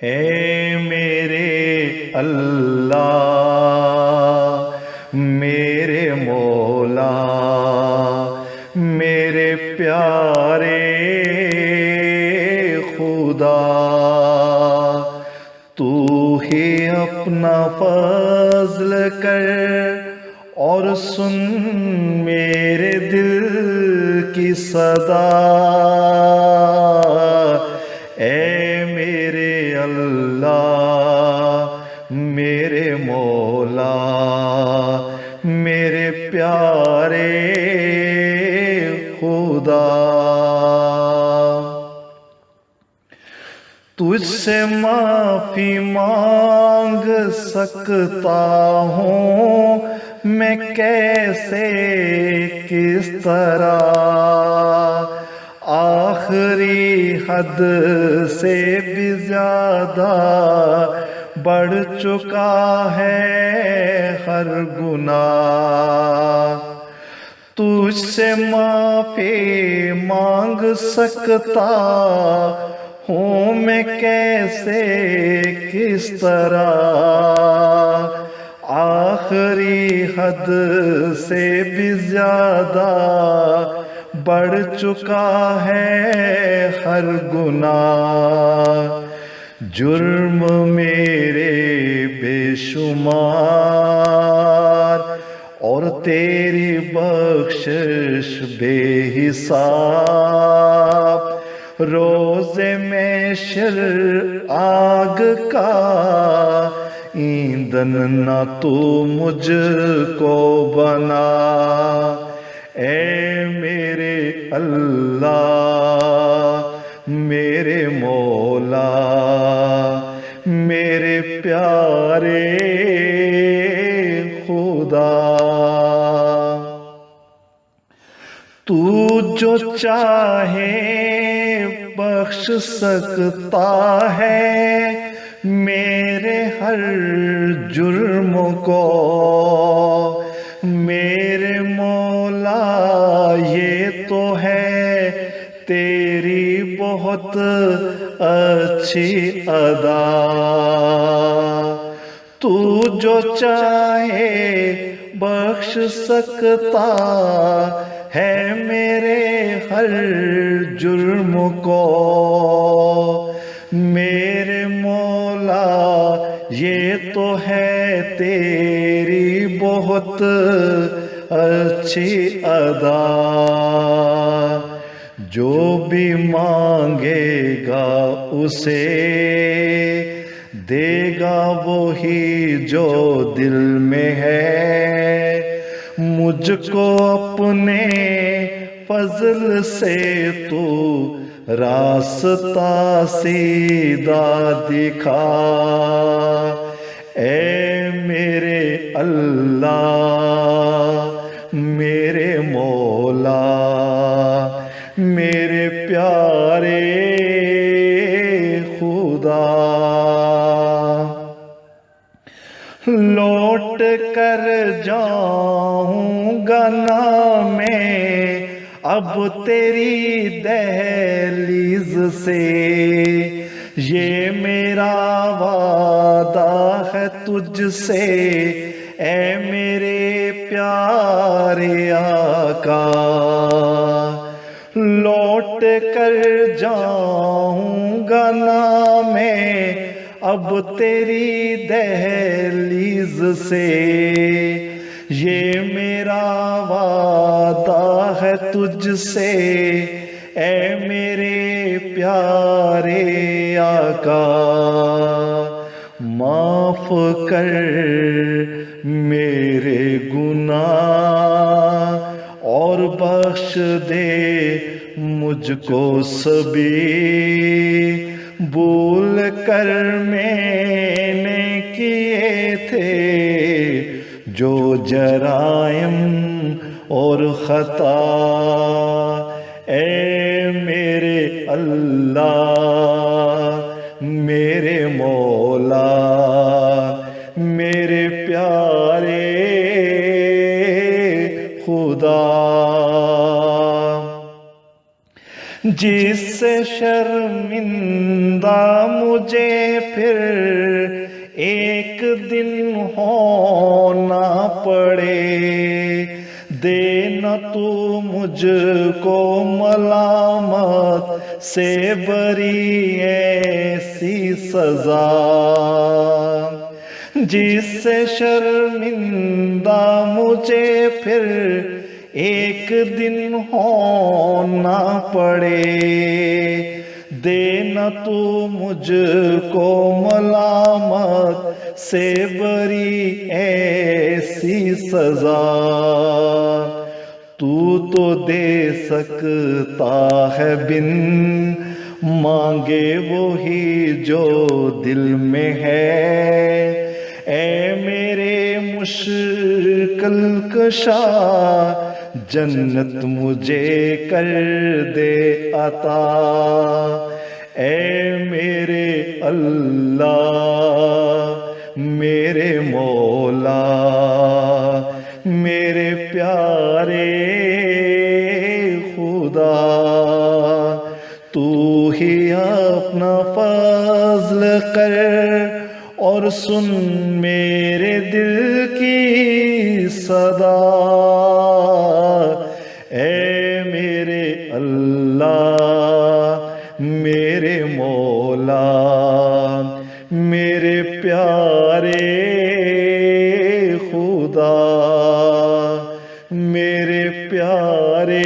اے میرے اللہ، میرے مولا، میرے پیارے خدا، تو ہی اپنا فضل کر اور سن میرے دل کی صدا۔ اے میرے اللہ، میرے مولا، میرے پیارے خدا، تجھ سے معافی مانگ سکتا ہوں میں کیسے، کس طرح؟ آخری حد سے بھی زیادہ بڑھ چکا ہے ہر گناہ۔ تجھ سے معافی مانگ سکتا ہوں میں کیسے، کس طرح؟ آخری حد سے بھی زیادہ بڑھ چکا ہے ہر گناہ۔ جرم میرے بے شمار اور تیری بخشش بے حساب، روز محشر آگ کا ایندھن نہ تو مجھ کو بنا۔ اے میرے اللہ، میرے مولا، میرے پیارے خدا، تو جو چاہے بخش سکتا ہے میرے ہر جرم کو۔ میرے مولا یہ تو ہے تیری بہت اچھی ادا، تو جو چاہے بخش سکتا ہے میرے ہر جرم کو۔ میرے مولا یہ تو ہے تیری بہت اچھی ادا، جو بھی مانگے گا اسے دے گا وہی جو دل میں ہے۔ مجھ کو اپنے فضل سے تو راستہ سیدھا دکھا۔ اے میرے اللہ، میرے مولا، میرے پیارے خدا، لوٹ کر جاؤں گا نہ میں اب تیری دہلیز سے، یہ میرا وعدہ ہے تجھ سے اے میرے پیارے آقا۔ لوٹ کر جاؤں گا نہ میں اب تیری دہلیز سے، یہ میرا وعدہ ہے تجھ سے اے میرے پیارے آقا۔ معاف کر میرے گناہ اور بخش دے مجھ کو سبھی، بھول کر میں نے کیے تھے جو جرائم اور خطا۔ اے میرے اللہ، میرے مولا، میرے پیارے خدا، جس سے شرمندہ مجھے پھر ایک دن ہونا پڑے، دے نہ تو مجھ کو ملامت سے بری ایسی سزا، جس سے شرمندہ مجھے پھر ایک دن ہونا پڑے، دے نہ تو مجھ کو ملامت سے بری ایسی سزا، تو دے سکتا ہے بن مانگے وہی جو دل میں ہے، اے میرے مشکل کشا جنت مجھے کر دے عطا، اے میرے اللہ میرے مولا میرے پیارے خدا، تو ہی اپنا فضل کر اور سن میرے دل کی صدا، اے میرے اللہ میرے مولا میرے پیارے خدا میرے پیارے